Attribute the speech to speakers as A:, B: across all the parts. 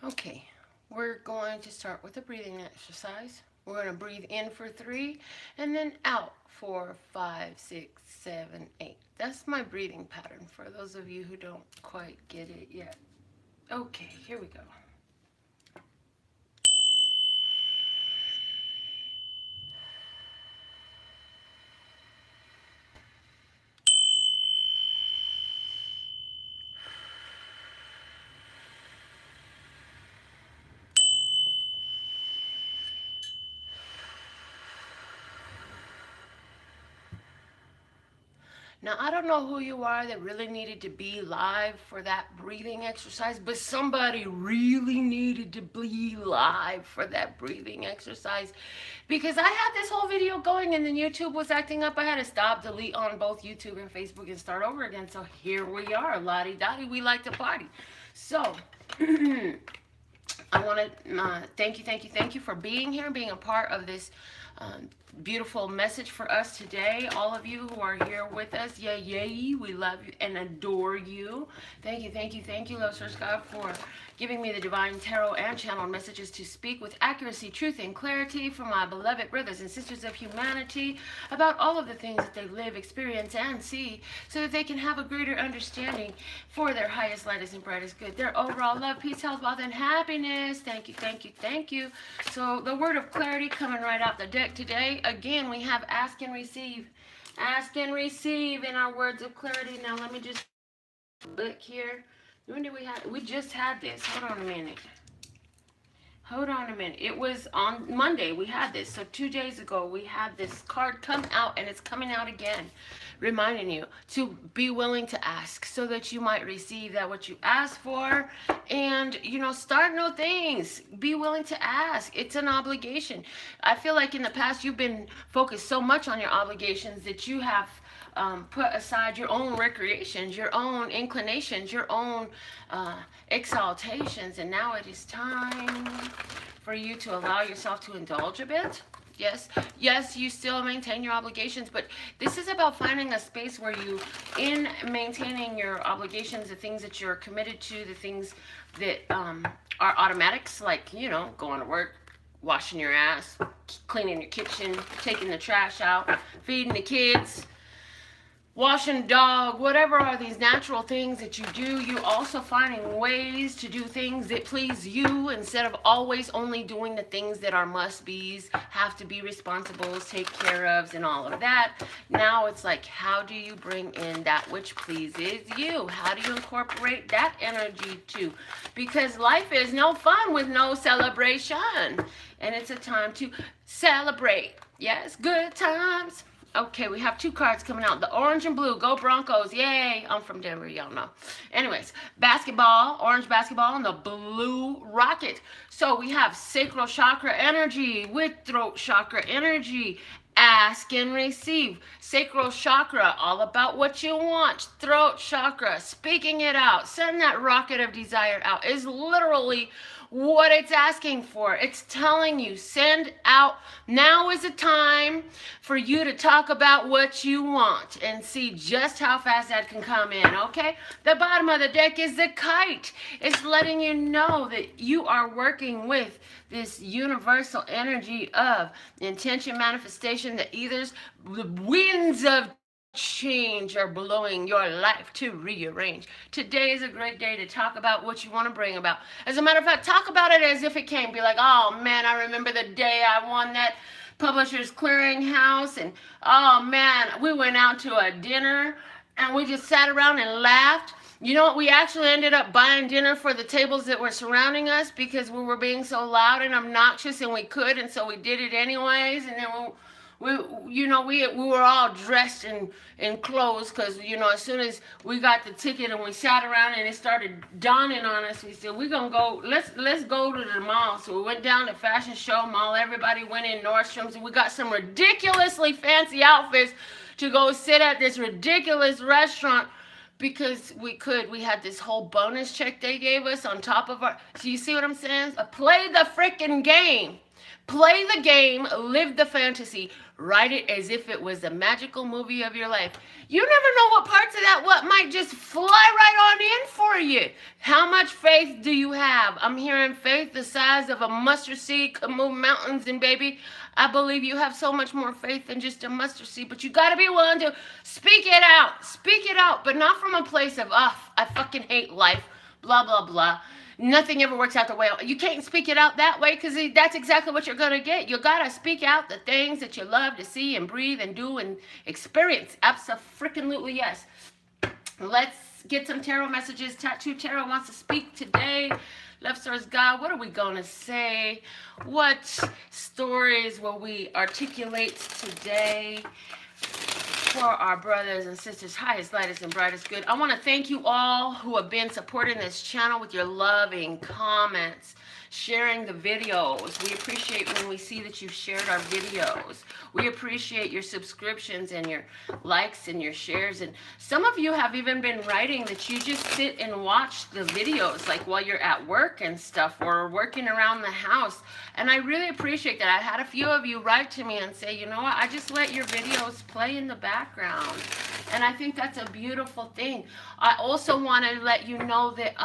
A: Okay, we're going to start with a breathing exercise. We're going to breathe in for 3 and then out for 5, 6, 7, 8. That's my breathing pattern for those of you who don't quite get it yet. Okay, here we go. Now, I don't know who you are that really needed to be live for that breathing exercise, but somebody really needed to be live for that breathing exercise because I had this whole video going and then YouTube was acting up. I had to stop, delete on both YouTube and Facebook and start over again. So here we are, lottie-dottie, we like to party. So, I want to thank you for being here, being a part of this beautiful message for us today. All of you who are here with us, yay, we love you and adore you. Thank you, Lord Source God, for giving me the divine tarot and channel messages to speak with accuracy, truth, and clarity for my beloved brothers and sisters of humanity about all of the things that they live, experience, and see, so that they can have a greater understanding for their highest, lightest, and brightest good, their overall love, peace, health, wealth, and happiness. Thank you. So the word of clarity coming right out the deck today. Again, we have ask and receive. Ask and receive in our words of clarity. Now let me just look here. When did we have? We just had this. Hold on a minute. It was on Monday we had this. So 2 days ago we had this card come out, and it's coming out again, reminding you to be willing to ask so that you might receive that what you ask for, and start new things. Be willing to ask. It's an obligation. I feel like in the past you've been focused so much on your obligations that you have put aside your own recreations, your own inclinations, your own exaltations, and now it is time for you to allow yourself to indulge a bit. Yes, you still maintain your obligations, but this is about finding a space where you, in maintaining your obligations, the things that you're committed to, the things that are automatics, like, going to work, washing your ass, cleaning your kitchen, taking the trash out, feeding the kids, washing a dog, whatever are these natural things that you do, you also finding ways to do things that please you instead of always only doing the things that are must-be's, have to be responsible, take care of, and all of that. Now it's like, how do you bring in that which pleases you? How do you incorporate that energy too? Because life is no fun with no celebration. And it's a time to celebrate. Yes, good times. Okay, we have 2 cards coming out. The orange and blue. Go Broncos. Yay. I'm from Denver. Y'all know. Anyways, basketball. Orange basketball and the blue rocket. So we have sacral chakra energy with throat chakra energy. Ask and receive. Sacral chakra, all about what you want. Throat chakra, speaking it out. Send that rocket of desire out. Is literally what it's asking for. It's telling you, send out. Now is the time for you to talk about what you want and see just how fast that can come in, okay? The bottom of the deck is the kite. It's letting you know that you are working with this universal energy of intention manifestation, that either the winds of change are blowing your life to rearrange. Today is a great day to talk about what you want to bring about. As a matter of fact, talk about it as if it came. Be like, oh man, I remember the day I won that Publishers Clearinghouse, and oh man, we went out to a dinner and we just sat around and laughed. You know what? We actually ended up buying dinner for the tables that were surrounding us because we were being so loud and obnoxious, and we could, and so we did it anyways. And then we were all dressed in clothes because, as soon as we got the ticket and we sat around and it started dawning on us, we said, we're going to go, let's go to the mall. So we went down to Fashion Show Mall. Everybody went in Nordstrom's, and we got some ridiculously fancy outfits to go sit at this ridiculous restaurant because we had this whole bonus check they gave us on top of our, so you see what I'm saying? Play the freaking game. Play the game, live the fantasy, write it as if it was a magical movie of your life. You never know what parts of that what might just fly right on in for you. How much faith do you have? I'm hearing faith the size of a mustard seed can move mountains, and baby, I believe you have so much more faith than just a mustard seed, but you got to be willing to speak it out. Speak it out, but not from a place of, oh, I fucking hate life, blah, blah, blah. Nothing ever works out the way you can't speak it out that way, because that's exactly what you're gonna get. You gotta speak out the things that you love to see and breathe and do and experience. Absolutely, yes. Let's get some tarot messages. Tattoo Tarot wants to speak today. Love Source God, what are we gonna say? What stories will we articulate today for our brothers and sisters, highest, lightest, and brightest good? I want to thank you all who have been supporting this channel with your loving comments, sharing the videos. We appreciate when we see that you've shared our videos. We appreciate your subscriptions and your likes and your shares. And some of you have even been writing that you just sit and watch the videos, like while you're at work and stuff, or working around the house. And I really appreciate that. I had a few of you write to me and say, you know what, I just let your videos play in the background. And I think that's a beautiful thing. I also want to let you know that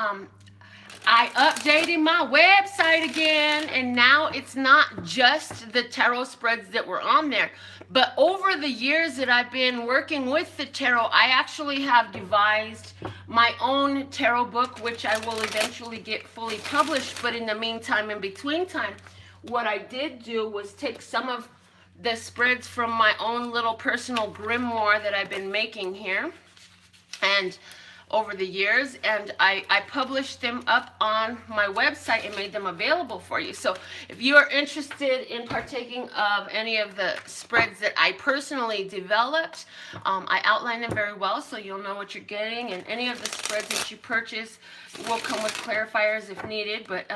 A: I updated my website again, and now it's not just the tarot spreads that were on there, but over the years that I've been working with the tarot, I actually have devised my own tarot book, which I will eventually get fully published. But in the meantime, in between time, what I did do was take some of the spreads from my own little personal grimoire that I've been making here and over the years, and I published them up on my website and made them available for you. So if you are interested in partaking of any of the spreads that I personally developed, I outline them very well so you'll know what you're getting, and any of the spreads that you purchase will come with clarifiers if needed. But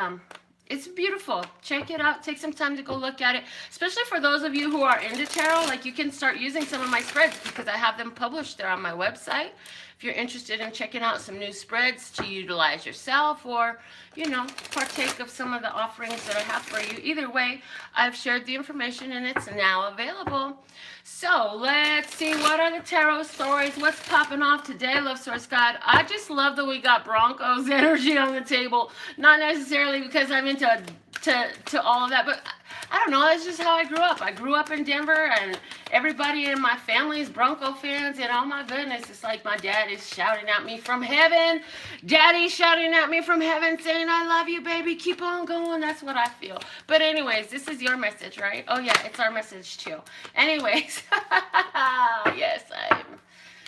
A: it's beautiful. Check it out. Take some time to go look at it, especially for those of you who are into tarot. Like, you can start using some of my spreads because I have them published there on my website. If you're interested in checking out some new spreads to utilize yourself, or, you know, partake of some of the offerings that I have for you. Either way, I've shared the information and it's now available. So let's see, what are the tarot stories? What's popping off today, Love Source God? I just love that we got Broncos energy on the table. Not necessarily because I'm into all of that, but I don't know, that's just how I grew up. I grew up in Denver, and everybody in my family is Bronco fans, and oh my goodness, it's like my dad is shouting at me from heaven. Daddy's shouting at me from heaven saying, I love you, baby, keep on going. That's what I feel. But anyways, this is your message, right? Oh yeah, it's our message too. Anyways, yes, I'm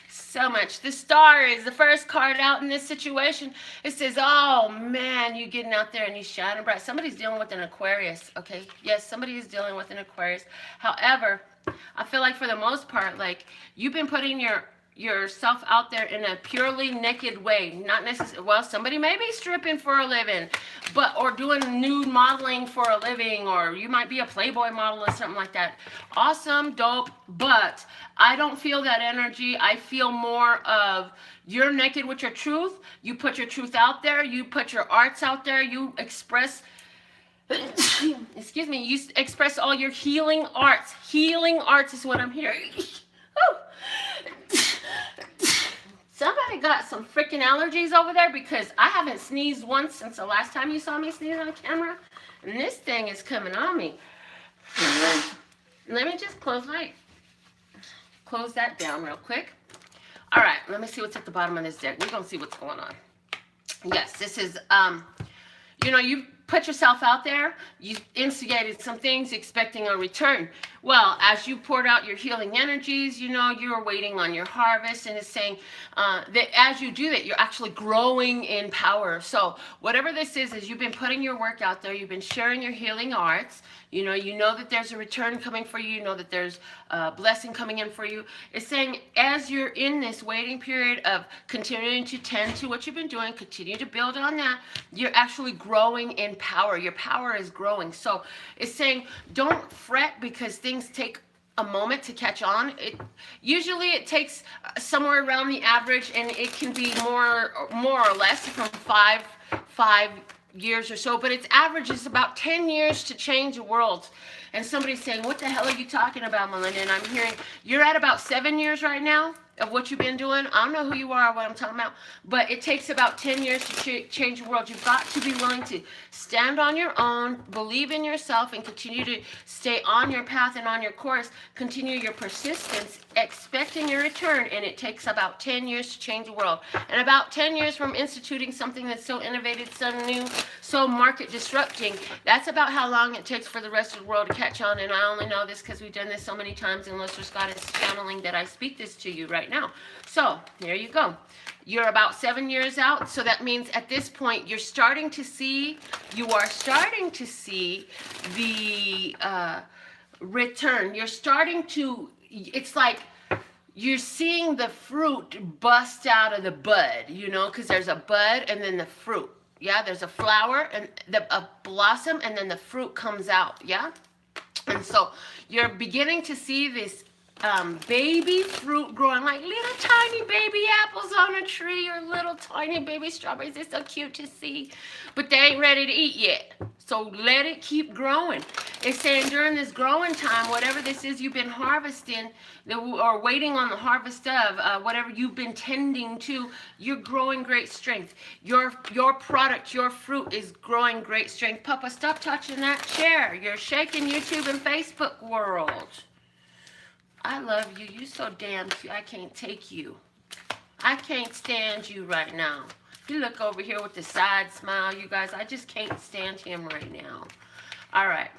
A: so much. The Star is the first card out in this situation. It says, oh man, you getting out there and you shining bright. Somebody's dealing with an Aquarius, okay? Yes, somebody is dealing with an Aquarius. However, I feel like for the most part, like, you've been putting yourself out there in a purely naked way. Not necessarily, well, somebody may be stripping for a living, or doing nude modeling for a living, or you might be a Playboy model or something like that. Awesome, dope, but I don't feel that energy. I feel more of, you're naked with your truth. You put your truth out there. You put your arts out there. You express, excuse me, you express all your healing arts. Healing arts is what I'm hearing. Somebody got some freaking allergies over there, because I haven't sneezed once since the last time you saw me sneeze on camera. And this thing is coming on me. Let me just close that down real quick. All right, let me see what's at the bottom of this deck. We're going to see what's going on. Yes, this is, you know, you put yourself out there. You instigated some things expecting a return. Well, as you poured out your healing energies, you know, you're waiting on your harvest, and it's saying that as you do that, you're actually growing in power. So whatever this is you've been putting your work out there. You've been sharing your healing arts. You know that there's a return coming for you. You know that there's a blessing coming in for you. It's saying, as you're in this waiting period of continuing to tend to what you've been doing, continue to build on that, you're actually growing in power. Your power is growing. So it's saying, don't fret because things take a moment to catch on. Usually it takes somewhere around the average, and it can be more or less from five years or so, but its average is about 10 years to change the world. And somebody's saying, what the hell are you talking about, Melinda? And I'm hearing you're at about 7 years right now of what you've been doing. I don't know who you are or what I'm talking about, but it takes about 10 years to change the world. You've got to be willing to stand on your own, believe in yourself, and continue to stay on your path and on your course. Continue your persistence, expecting your return, and it takes about 10 years to change the world. And about 10 years from instituting something that's so innovative, so new, so market disrupting, that's about how long it takes for the rest of the world to catch on. And I only know this because we've done this so many times, and Lister Scott is channeling that I speak this to you right now. So there you go. You're about 7 years out, so that means at this point you are starting to see the return. You're starting to, it's like you're seeing the fruit bust out of the bud, you know, because there's a bud and then the fruit. Yeah, there's a flower and a blossom, and then the fruit comes out. Yeah, and so you're beginning to see this baby fruit growing, like little tiny baby apples on a tree, or little tiny baby strawberries. They're so cute to see, but they ain't ready to eat yet. So let it keep growing. It's saying during this growing time, whatever this is you've been harvesting or waiting on the harvest of, whatever you've been tending to, you're growing great strength. Your product, your fruit is growing great strength. Papa, stop touching that chair. You're shaking YouTube and Facebook world. I love you. You so damn cute. I can't take you. I can't stand you right now. You look over here with the side smile, you guys. I just can't stand him right now. All right.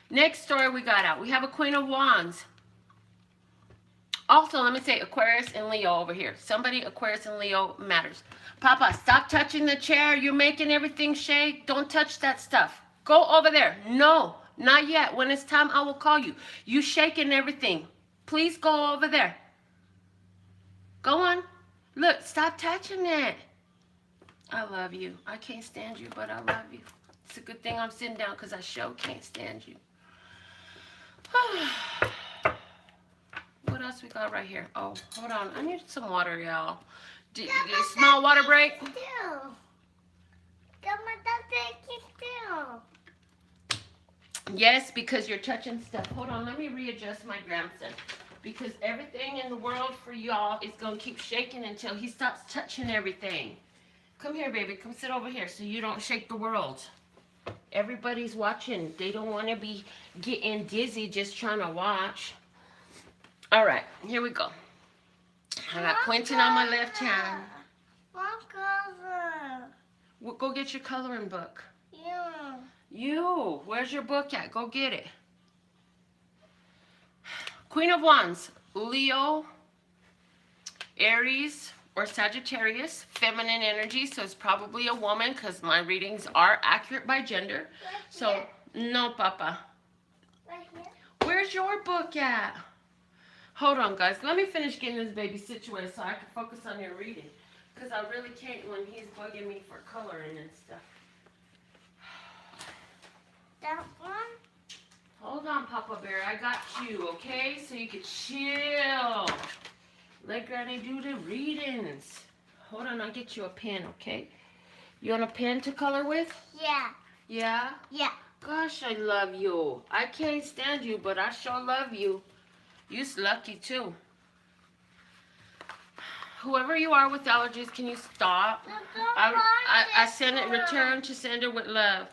A: Next story we got out. We have a Queen of Wands. Also, let me say Aquarius and Leo over here. Somebody, Aquarius and Leo matters. Papa, stop touching the chair. You're making everything shake. Don't touch that stuff. Go over there. No, not yet. When it's time, I will call you. You shaking everything. Please go over there. Go on. Look, stop touching it. I love you. I can't stand you, but I love you. It's a good thing I'm sitting down because I sure can't stand you. What else we got right here? Oh, hold on. I need some water, y'all. Small water break? Yes, because you're touching stuff. Hold on, let me readjust my grandson. Because everything in the world for y'all is going to keep shaking until he stops touching everything. Come here, baby. Come sit over here so you don't shake the world. Everybody's watching. They don't want to be getting dizzy just trying to watch. All right, here we go. I got Quentin on my left hand.
B: What color?
A: Well, go get your coloring book.
B: Yeah.
A: You, where's your book at? Go get it. Queen of Wands, Leo, Aries, or Sagittarius, feminine energy, so it's probably a woman because my readings are accurate by gender. So, no, Papa.
B: Right here.
A: Where's your book at? Hold on, guys. Let me finish getting this baby situated so I can focus on your reading. Because I really can't when he's bugging me for coloring and stuff.
B: That one?
A: Hold on, Papa Bear. I got you, okay? So you can chill. Let Granny do the readings. Hold on, I'll get you a pen, okay? You want a pen to color with?
B: Yeah.
A: Yeah?
B: Yeah.
A: Gosh, I love you. I can't stand you, but I sure love you. You's lucky, too. Whoever you are with allergies, can you stop? I send it return to sender with love.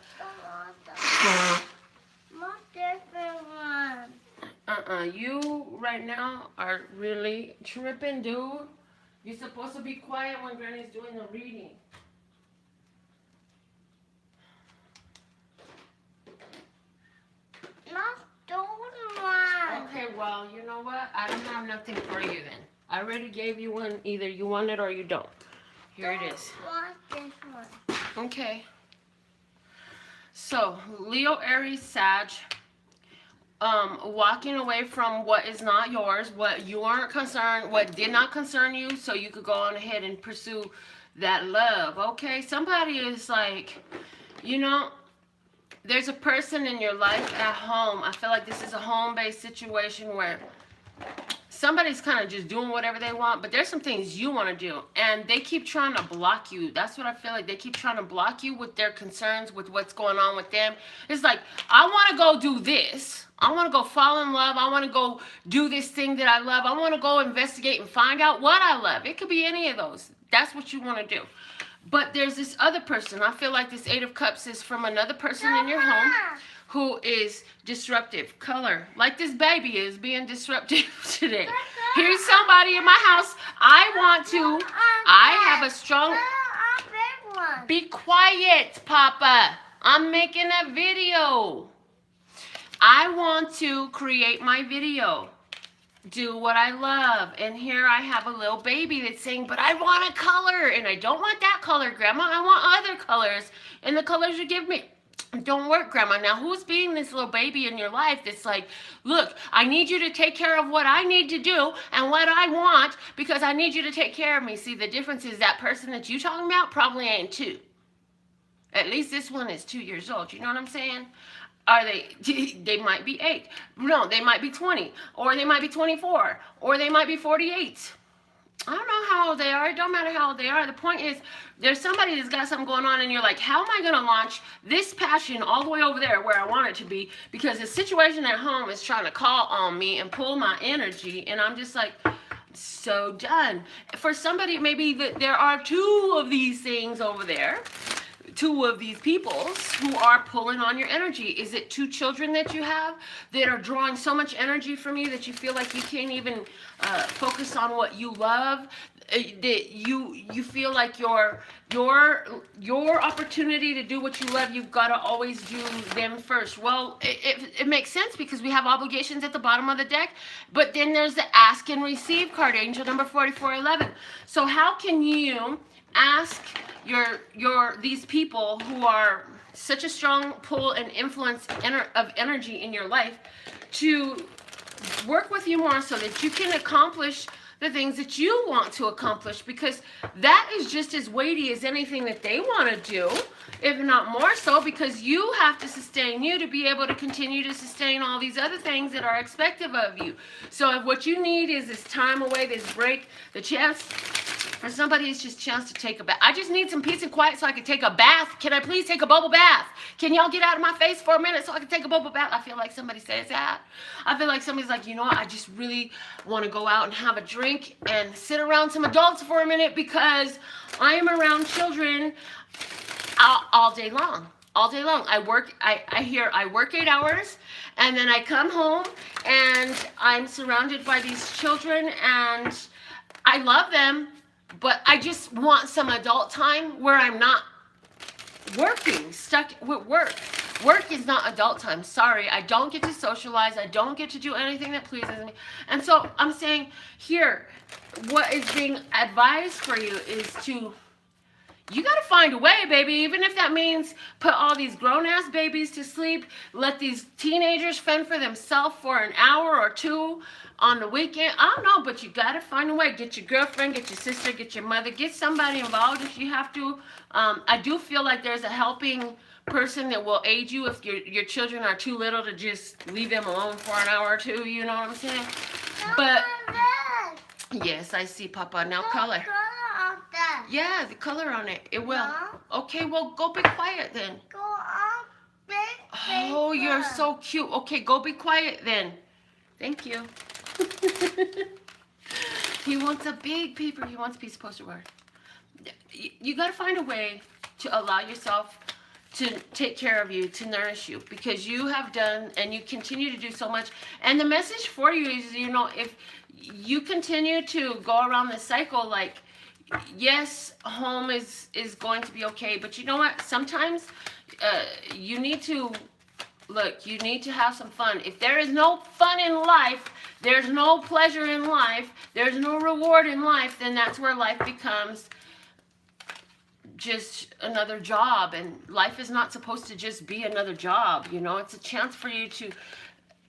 B: More different one.
A: You right now are really tripping, dude. You're supposed to be quiet when Granny's doing the reading.
B: Not those one.
A: Okay, well, you know what? I don't have nothing for you then. I already gave you one. Either you want it or you don't. Here it is.
B: Want this one.
A: Okay. So, Leo, Aries, Sag, walking away from what is not yours, what you aren't concerned, what did not concern you, so you could go on ahead and pursue that love, okay? Somebody is like, you know, there's a person in your life at home. I feel like this is a home-based situation where somebody's kind of just doing whatever they want, but there's some things you want to do, and they keep trying to block you. That's what I feel like. They keep trying to block you with their concerns, with what's going on with them. It's like, I want to go do this. I want to go fall in love. I want to go do this thing that I love. I want to go investigate and find out what I love. It could be any of those. That's what you want to do. But there's this other person. I feel like this Eight of Cups is from another person in your home who is disruptive. Color. Like this baby is being disruptive today. Here's somebody in my house. I have a strong... Be quiet, Papa. I'm making a video. I want to create my video. Do what I love. And here I have a little baby that's saying, but I want a color. And I don't want that color, Grandma. I want other colors. And the colors you give me don't work, Grandma. Now, who's being this little baby in your life that's like, look, I need you to take care of what I need to do and what I want because I need you to take care of me. See, the difference is that person that you talking about probably ain't 2. At least this one is 2 years old. You know what I'm saying? Are they might be 8. No, they might be 20. Or they might be 24. Or they might be 48. I don't know how old they are. It don't matter how old they are. The point is, there's somebody that's got something going on and you're like, how am I going to launch this passion all the way over there where I want it to be? Because the situation at home is trying to call on me and pull my energy. And I'm just like, so done. For somebody, maybe there are 2 of these things over there. 2 of these people who are pulling on your energy. Is it 2 children that you have that are drawing so much energy from you that you feel like you can't even focus on what you love? That you feel like your opportunity to do what you love, you've got to always do them first. Well, it makes sense because we have obligations at the bottom of the deck, but then there's the ask and receive card, angel number 4411. So how can you ask these people who are such a strong pull and influence of energy in your life to work with you more so that you can accomplish the things that you want to accomplish, because that is just as weighty as anything that they want to do, if not more so, because you have to sustain you to be able to continue to sustain all these other things that are expected of you. So if what you need is this time away, this break, the chance for somebody, it's just a chance to take a bath. I just need some peace and quiet so I can take a bath. Can I please take a bubble bath? Can y'all get out of my face for a minute so I can take a bubble bath? I feel like somebody says that. I feel like somebody's like, you know what? I just really want to go out and have a drink and sit around some adults for a minute because I am around children all day long. All day long. I work 8 hours and then I come home and I'm surrounded by these children and I love them. But I just want some adult time where I'm not working, stuck with work. Work is not adult time. Sorry, I don't get to socialize. I don't get to do anything that pleases me. And so I'm saying here, what is being advised for you is you got to find a way, baby, even if that means put all these grown-ass babies to sleep, let these teenagers fend for themselves for an hour or 2 on the weekend. I don't know, but you got to find a way. Get your girlfriend, get your sister, get your mother, get somebody involved if you have to. I do feel like there's a helping person that will aid you if your children are too little to just leave them alone for an hour or 2, you know what I'm saying? But, yes, I see, Papa. Now color. Yeah, the color on it. It will. No. Okay, well, go be quiet then.
B: Go on big paper.
A: Oh, you're so cute. Okay, go be quiet then. Thank you. He wants a big paper. He wants a piece of poster board. You got to find a way to allow yourself to take care of you, to nourish you, because you have done and you continue to do so much. And the message for you is, you know, if you continue to go around this cycle, like, yes, home is going to be okay, but you know what? Sometimes you need to, look, you need to have some fun. If there is no fun in life, there's no pleasure in life, there's no reward in life, then that's where life becomes just another job. And life is not supposed to just be another job, you know? It's a chance for you to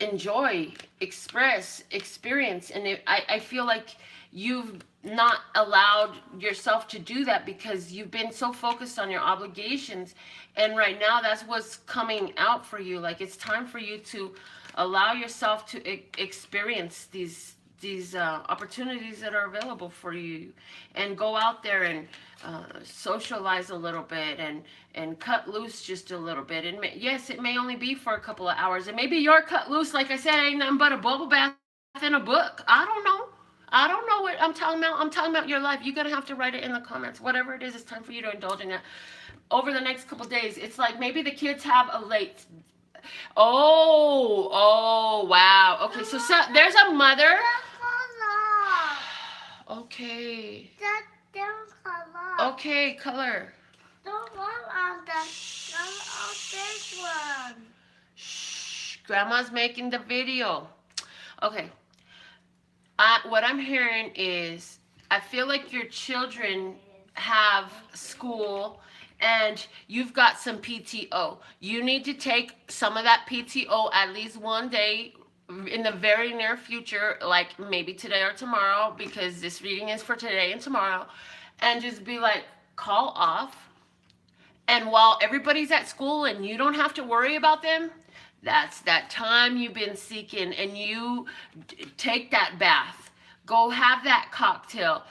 A: enjoy, express, experience. And I feel like you've not allowed yourself to do that because you've been so focused on your obligations, and right now that's what's coming out for you. Like, it's time for you to allow yourself to experience opportunities that are available for you, and go out there and socialize a little bit, and cut loose just a little bit. And yes, it may only be for a couple of hours, and maybe your cut loose, like I said, ain't nothing but a bubble bath in a book. I don't know. I don't know what I'm talking about. I'm talking about your life. You're going to have to write it in the comments. Whatever it is, it's time for you to indulge in that. Over the next couple days, it's like maybe the kids have a late... Oh, wow. Okay, so there's a mother. Okay. Okay, color.
B: Don't want on this one.
A: Shh. Grandma's making the video. Okay. What I'm hearing is, I feel like your children have school and you've got some PTO. You need to take some of that PTO at least one day in the very near future, like maybe today or tomorrow, because this reading is for today and tomorrow, and just be like, call off. And while everybody's at school and you don't have to worry about them, that's that time you've been seeking, and you take that bath, go have that cocktail,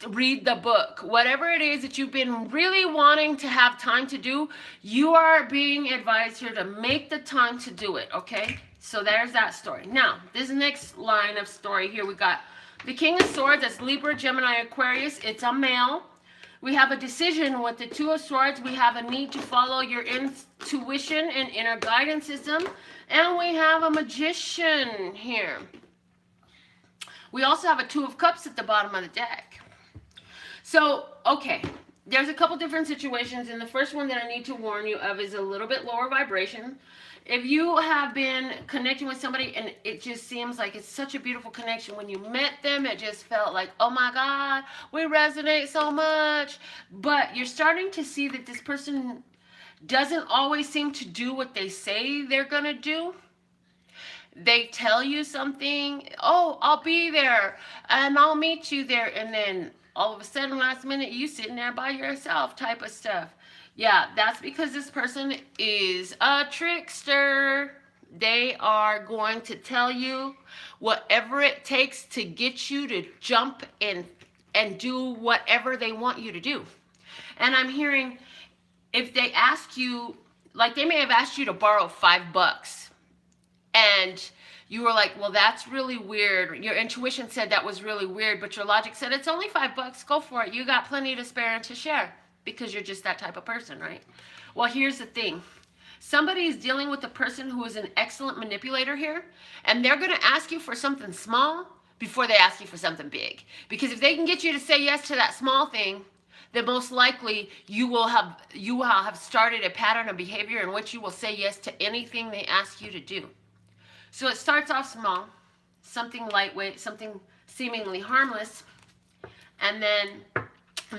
A: read the book, whatever it is that you've been really wanting to have time to do, you are being advised here to make the time to do it, okay? So there's that story. Now, this next line of story here, we got the King of Swords, that's Libra, Gemini, Aquarius. It's a male. We have a decision with the Two of Swords. We have a need to follow your intuition and inner guidance system. And we have a Magician here. We also have a Two of Cups at the bottom of the deck. So, okay, there's a couple different situations, and the first one that I need to warn you of is a little bit lower vibration. If you have been connecting with somebody and it just seems like it's such a beautiful connection, when you met them, it just felt like, oh my God, we resonate so much. But you're starting to see that this person doesn't always seem to do what they say they're going to do. They tell you something, oh, I'll be there and I'll meet you there. And then all of a sudden, last minute, you sitting there by yourself type of stuff. Yeah, that's because this person is a trickster. They are going to tell you whatever it takes to get you to jump and do whatever they want you to do. And I'm hearing, if they ask you, like they may have asked you to borrow $5, and you were like, well, that's really weird. Your intuition said that was really weird, but your logic said it's only $5. Go for it. You got plenty to spare and to share, because you're just that type of person, right? Well, here's the thing. Somebody is dealing with a person who is an excellent manipulator here, and they're going to ask you for something small before they ask you for something big. Because if they can get you to say yes to that small thing, then most likely you will have started a pattern of behavior in which you will say yes to anything they ask you to do. So it starts off small, something lightweight, something seemingly harmless, and then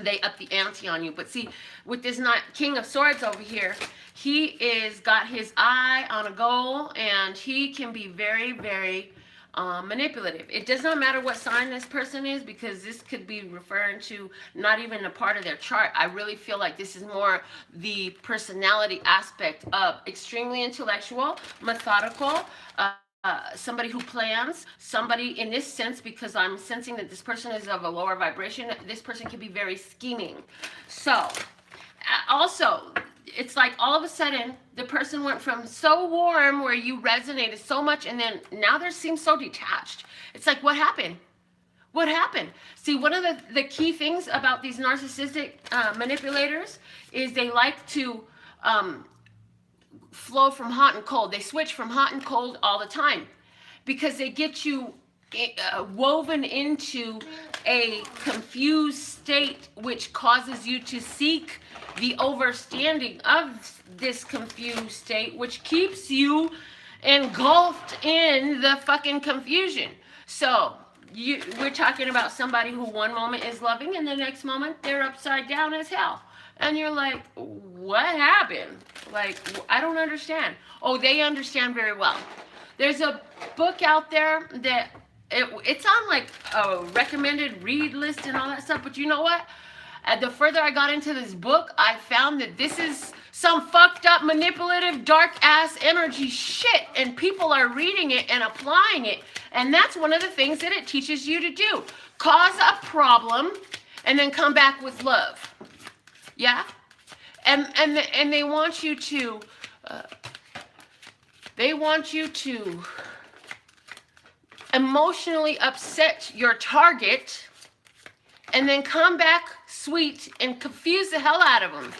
A: they up the ante on you. But see, with this King of Swords over here, he is got his eye on a goal, and he can be very, very manipulative. It does not matter what sign this person is, because this could be referring to not even a part of their chart. I really feel like this is more the personality aspect of extremely intellectual, methodical, somebody who plans, somebody in this sense, because I'm sensing that this person is of a lower vibration, this person can be very scheming. So, also, it's like all of a sudden, the person went from so warm where you resonated so much, and then now they seem so detached. It's like, what happened? What happened? See, one of the key things about these narcissistic manipulators is they like to flow from hot and cold. They switch from hot and cold all the time, because they get you woven into a confused state, which causes you to seek the overstanding of this confused state, which keeps you engulfed in the fucking confusion. So we're talking about somebody who one moment is loving and the next moment they're upside down as hell. And you're like, what happened? Like, I don't understand. Oh, they understand very well. There's a book out there that it's on like a recommended read list and all that stuff. But you know what? the further I got into this book, I found that this is some fucked up, manipulative, dark ass energy shit, and people are reading it and applying it. And that's one of the things that it teaches you to do. Cause a problem and then come back with love. Yeah? And they want you to emotionally upset your target and then come back sweet and confuse the hell out of them,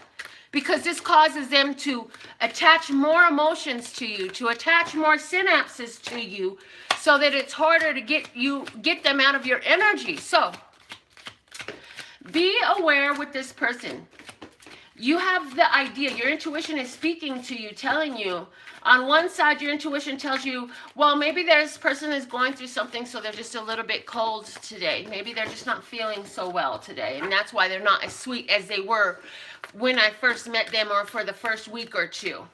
A: because this causes them to attach more emotions to you, to attach more synapses to you, so that it's harder to get them out of your energy. So be aware with this person. You have the idea, your intuition is speaking to you, telling you, on one side, your intuition tells you, well, maybe this person is going through something, so they're just a little bit cold today. Maybe they're just not feeling so well today, and that's why they're not as sweet as they were when I first met them or for the first week or two.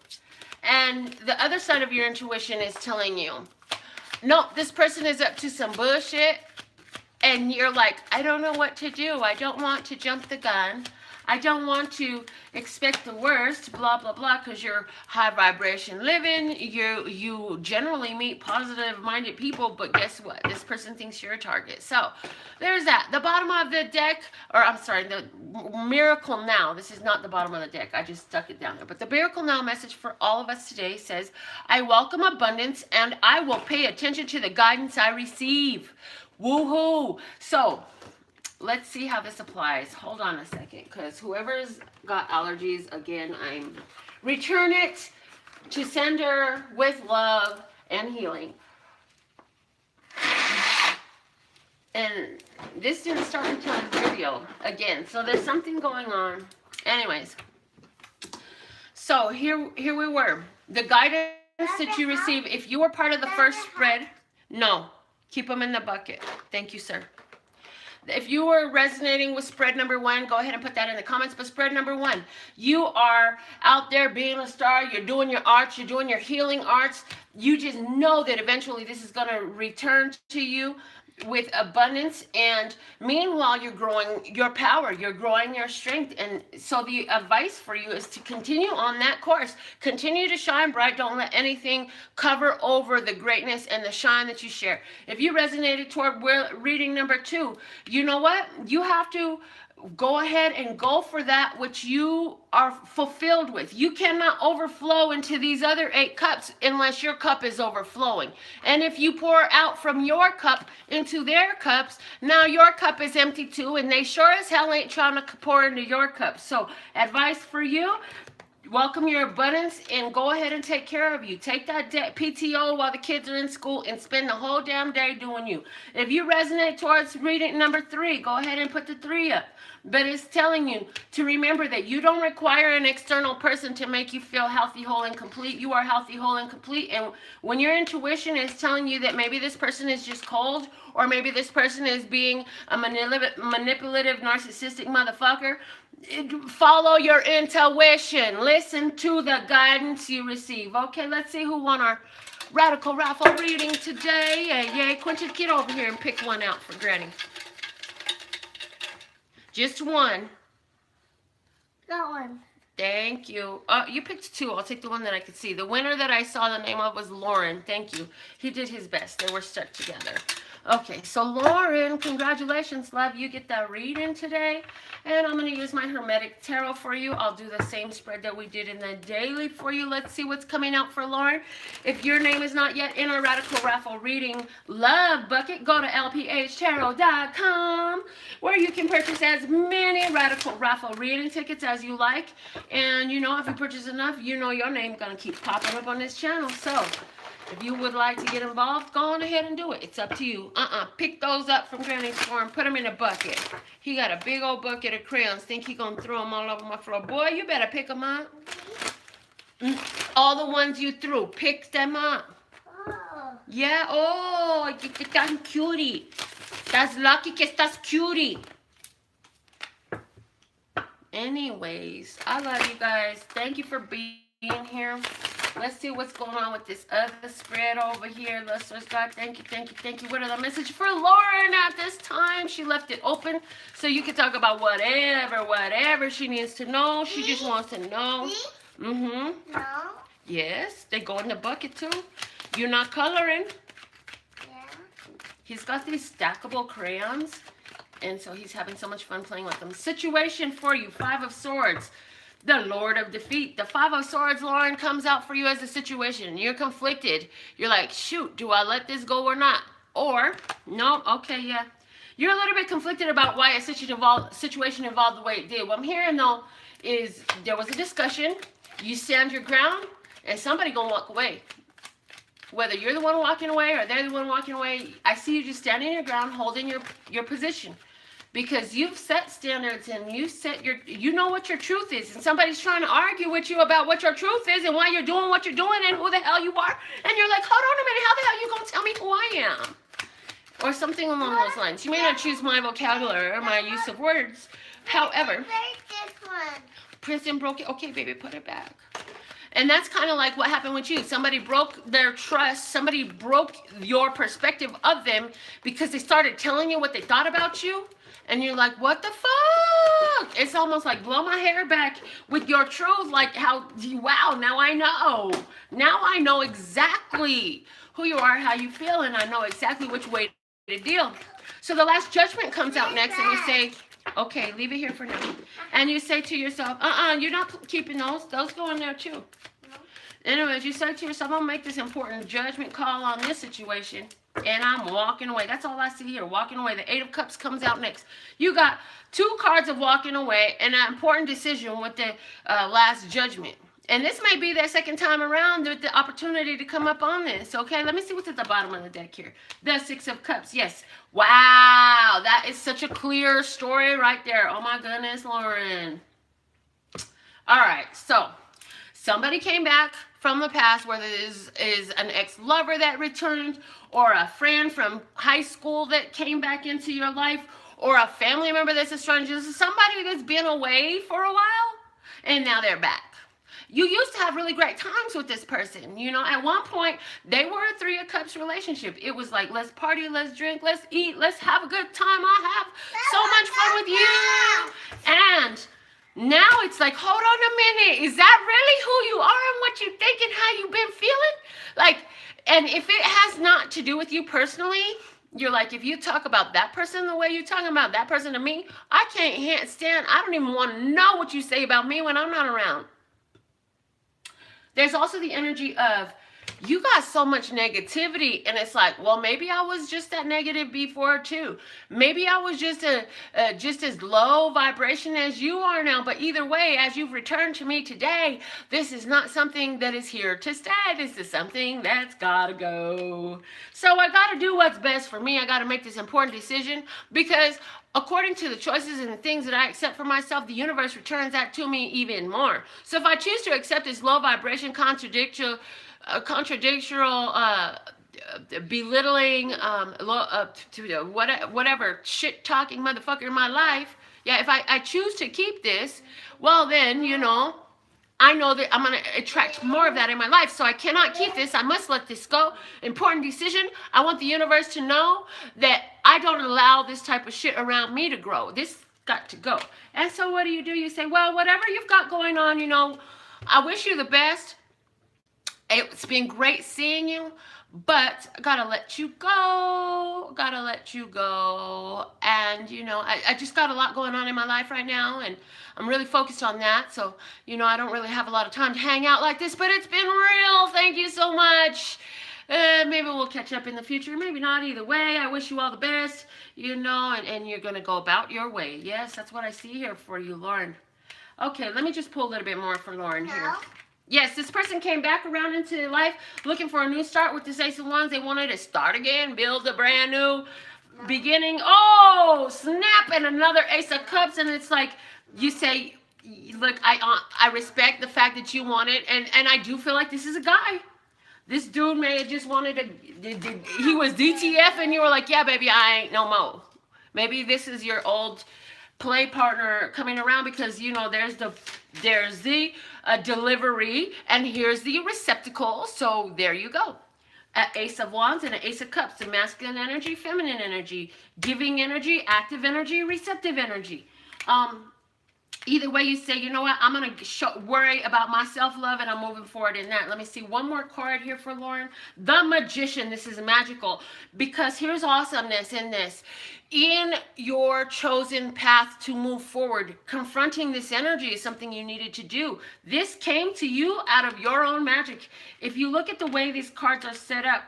A: And the other side of your intuition is telling you, no, this person is up to some bullshit, and you're like, I don't know what to do. I don't want to jump the gun. I don't want to expect the worst, blah, blah, blah, because you're high vibration living. You generally meet positive-minded people, but guess what? This person thinks you're a target. So there's that. The bottom of the deck, or I'm sorry, the Miracle Now. This is not the bottom of the deck. I just stuck it down there. But the Miracle Now message for all of us today says, I welcome abundance, and I will pay attention to the guidance I receive. Woohoo! So let's see how this applies. Hold on a second, because whoever's got allergies, again, I'm return it to sender with love and healing. And this didn't start until the video again, so there's something going on. Anyways, so here we were. The guidance that you receive, if you were part of the first spread, no, keep them in the bucket. Thank you, sir. If you were resonating with spread number 1, go ahead and put that in the comments. But spread number 1, you are out there being a star. You're doing your arts. You're doing your healing arts. You just know that eventually this is going to return to you with abundance. And meanwhile, you're growing your power. You're growing your strength. And so the advice for you is to continue on that course. Continue to shine bright. Don't let anything cover over the greatness and the shine that you share. If you resonated toward reading number 2, you know what? You have to go ahead and go for that which you are fulfilled with. You cannot overflow into these other 8 cups unless your cup is overflowing. And if you pour out from your cup into their cups, now your cup is empty too, and they sure as hell ain't trying to pour into your cup. So advice for you, welcome your abundance and go ahead and take care of you. Take that PTO while the kids are in school and spend the whole damn day doing you. If you resonate towards reading number 3, go ahead and put the 3 up. But it's telling you to remember that you don't require an external person to make you feel healthy, whole, and complete. You are healthy, whole, and complete. And when your intuition is telling you that maybe this person is just cold, or maybe this person is being a manipulative, narcissistic motherfucker, follow your intuition. Listen to the guidance you receive. Okay, let's see who won our radical raffle reading today. Yay. Quentin, get over here and pick one out for Granny. Just one.
B: That one.
A: Thank you. You picked 2. I'll take the one that I could see. The winner that I saw the name of was Lauren. Thank you. He did his best. They were stuck together. Okay, so Lauren, congratulations, love. You get that reading today. And I'm going to use my Hermetic Tarot for you. I'll do the same spread that we did in the daily for you. Let's see what's coming out for Lauren. If your name is not yet in our Radical Raffle Reading Love Bucket, go to LPHtarot.com, where you can purchase as many Radical Raffle Reading tickets as you like. And you know, if you purchase enough, you know your name is going to keep popping up on this channel. So if you would like to get involved, go on ahead and do it. It's up to you. Pick those up from Granny's farm. Put them in a bucket. He got a big old bucket of crayons. Think he gonna throw them all over my floor. Boy, you better pick them up. All the ones you threw, pick them up.
B: Oh.
A: Yeah, oh, estás cutie. Estás lucky que estás cutie. Anyways, I love you guys. Thank you for being here. Let's see what's going on with this other spread over here. Lustrous God, thank you, thank you, thank you. What are the message for Lauren at this time? She left it open so you can talk about whatever she needs to know. She just wants to know. Mm-hmm.
B: No.
A: Yes, they go in the bucket too. You're not coloring.
B: Yeah.
A: He's got these stackable crayons, and so he's having so much fun playing with them. Situation for you, 5 of Swords. The Lord of Defeat. The 5 of Swords, Lauren, comes out for you as a situation. You're conflicted. You're like, shoot, do I let this go or not? Or, no, okay, yeah. You're a little bit conflicted about why a situation involved the way it did. What I'm hearing, though, is there was a discussion. You stand your ground, and somebody gonna walk away. Whether you're the one walking away or they're the one walking away, I see you just standing your ground, holding your position. Because you've set standards and you know what your truth is. And somebody's trying to argue with you about what your truth is and why you're doing what you're doing and who the hell you are. And you're like, hold on a minute, how the hell are you going to tell me who I am? Or something along those lines. You may not choose my vocabulary or my use of words. However,
B: This one.
A: Princeton broke it. Okay, baby, put it back. And that's kind of like what happened with you. Somebody broke their trust. Somebody broke your perspective of them because they started telling you what they thought about you. And you're like, what the fuck? It's almost like blow my hair back with your truth. Like how, wow, now I know. Now I know exactly who you are, how you feel, and I know exactly which way to deal. So the last judgment comes out next, and you say, okay, leave it here for now. And you say to yourself, you're not keeping those. Those go in there too. Anyways, you say to yourself, I'm going to make this important judgment call on this situation. And I'm walking away. That's all I see here, walking away. The 8 of Cups comes out next. You got 2 cards of walking away and an important decision with the last judgment. And this may be their second time around with the opportunity to come up on this. Okay, let me see what's at the bottom of the deck here. The 6 of Cups, yes. Wow, that is such a clear story right there. Oh my goodness, Lauren. All right, so somebody came back from the past, whether this is an ex-lover that returned, or a friend from high school that came back into your life, or a family member that's a stranger. This is somebody that's been away for a while, and now they're back. You used to have really great times with this person. You know, at one point, they were a 3 of Cups relationship. It was like, let's party, let's drink, let's eat, let's have a good time. I have so much fun with you. And now it's like, hold on a minute. Is that really who you are and what you think and how you've been feeling? Like, and if it has not to do with you personally, you're like, if you talk about that person the way you're talking about that person to me, I can't stand, I don't even want to know what you say about me when I'm not around. There's also the energy of, you got so much negativity, and it's like, well, maybe I was just that negative before too. Maybe I was just just as low vibration as you are now. But either way, as you've returned to me today, this is not something that is here to stay. This is something that's gotta go. So I gotta do what's best for me. I gotta make this important decision because according to the choices and the things that I accept for myself, the universe returns that to me even more. So if I choose to accept this low vibration, contradictional, belittling, whatever shit talking motherfucker in my life, yeah, if I choose to keep this, well then, you know, I know that I'm going to attract more of that in my life. So I cannot keep this. I must let this go. Important decision. I want the universe to know that I don't allow this type of shit around me to grow. This got to go. And so what do? You say, well, whatever you've got going on, you know, I wish you the best. It's been great seeing you, but I gotta let you go. Gotta let you go. And, you know, I just got a lot going on in my life right now, and I'm really focused on that. So, you know, I don't really have a lot of time to hang out like this, but it's been real. Thank you so much. Maybe we'll catch up in the future. Maybe not. Either way, I wish you all the best, you know, and you're going to go about your way. Yes, that's what I see here for you, Lauren. Okay, let me just pull a little bit more for Lauren here. Yes, this person came back around into life looking for a new start with this Ace of Wands. They wanted to start again, build a brand new beginning. Oh, snap, and another Ace of Cups. And it's like, you say, look, I respect the fact that you want it. And I do feel like this is a guy. This dude may have just wanted to, he was DTF and you were like, yeah, baby, I ain't no more. Maybe this is your old play partner coming around because, you know, there's the delivery and here's the receptacle. So there you go. An Ace of Wands and an Ace of Cups. The masculine energy, feminine energy, giving energy, active energy, receptive energy. Either way, you say, you know what, I'm going to worry about my self-love and I'm moving forward in that. Let me see one more card here for Lauren. The Magician. This is magical because here's awesomeness in this. In your chosen path to move forward, confronting this energy is something you needed to do. This came to you out of your own magic. If you look at the way these cards are set up,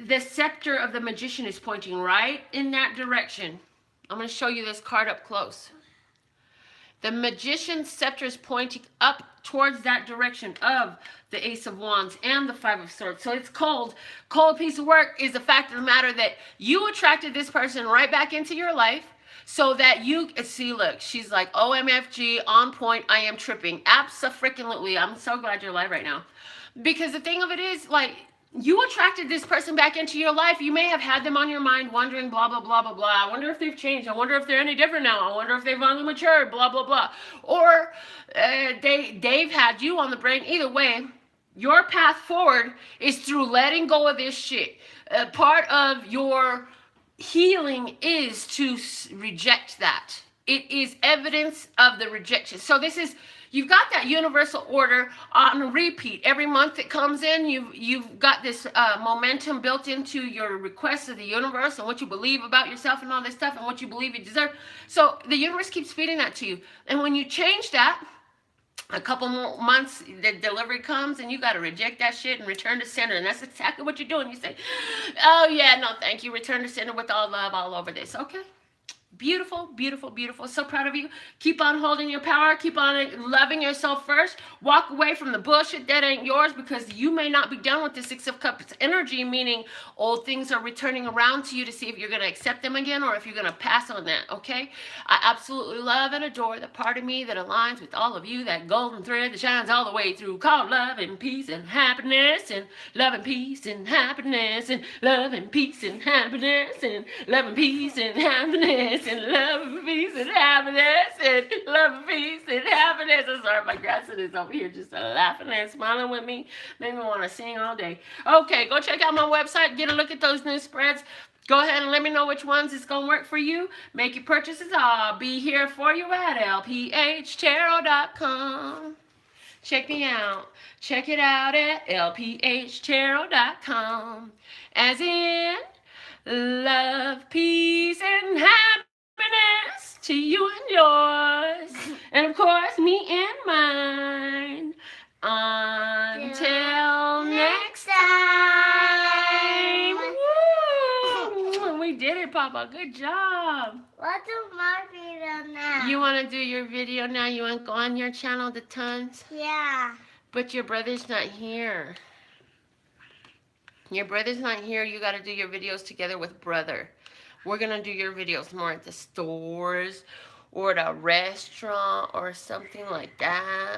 A: the scepter of the Magician is pointing right in that direction. I'm going to show you this card up close. The Magician's scepter is pointing up towards that direction of the Ace of Wands and the Five of Swords. So it's cold. Cold piece of work is the fact of the matter that you attracted this person right back into your life so that you see, look, she's like, OMFG, on point, I am tripping. Abso-freaking-lutely. I'm so glad you're alive right now. Because the thing of it is, like, you attracted this person back into your life. You may have had them on your mind wondering blah, blah, blah, blah, blah. I wonder if they've changed. I wonder if they're any different now. I wonder if they've finally matured, blah, blah, blah. Or they've had you on the brain. Either way, your path forward is through letting go of this shit. Part of your healing is to reject that. It is evidence of the rejection. So this is... You've got that universal order on repeat. Every month it comes in, you've got this momentum built into your requests of the universe and what you believe about yourself and all this stuff and what you believe you deserve. So the universe keeps feeding that to you. And when you change that, a couple more months, the delivery comes and you got to reject that shit and return to sender. And that's exactly what you're doing. You say, oh yeah, no thank you. Return to sender with all love all over this. Okay. Beautiful, beautiful, beautiful. So proud of you. Keep on holding your power. Keep on loving yourself first. Walk away from the bullshit that ain't yours because you may not be done with the Six of Cups energy, meaning old things are returning around to you to see if you're going to accept them again or if you're going to pass on that, okay? I absolutely love and adore the part of me that aligns with all of you, that golden thread that shines all the way through, called love and peace and happiness, and love and peace and happiness, and love and peace and happiness, and love and peace and happiness, and love and peace and happiness, and love and peace and happiness. I'm sorry, my grandson is over here just laughing and smiling with me. Made me want to sing all day. Okay, go check out my website. Get a look at those new spreads. Go ahead and let me know which ones is going to work for you. Make your purchases. I'll be here for you at LPHtarot.com. Check me out. Check it out at LPHtarot.com. As in, love, peace, and happiness to you and yours, and of course me and mine. Until next time. Woo! We did it, Papa. Good job.
B: What's my video now?
A: You want to do your video now? You want to go on your channel, The Tons?
B: Yeah.
A: But your brother's not here. Your brother's not here. You got to do your videos together with brother. We're going to do your videos more at the stores or at a restaurant or something like that.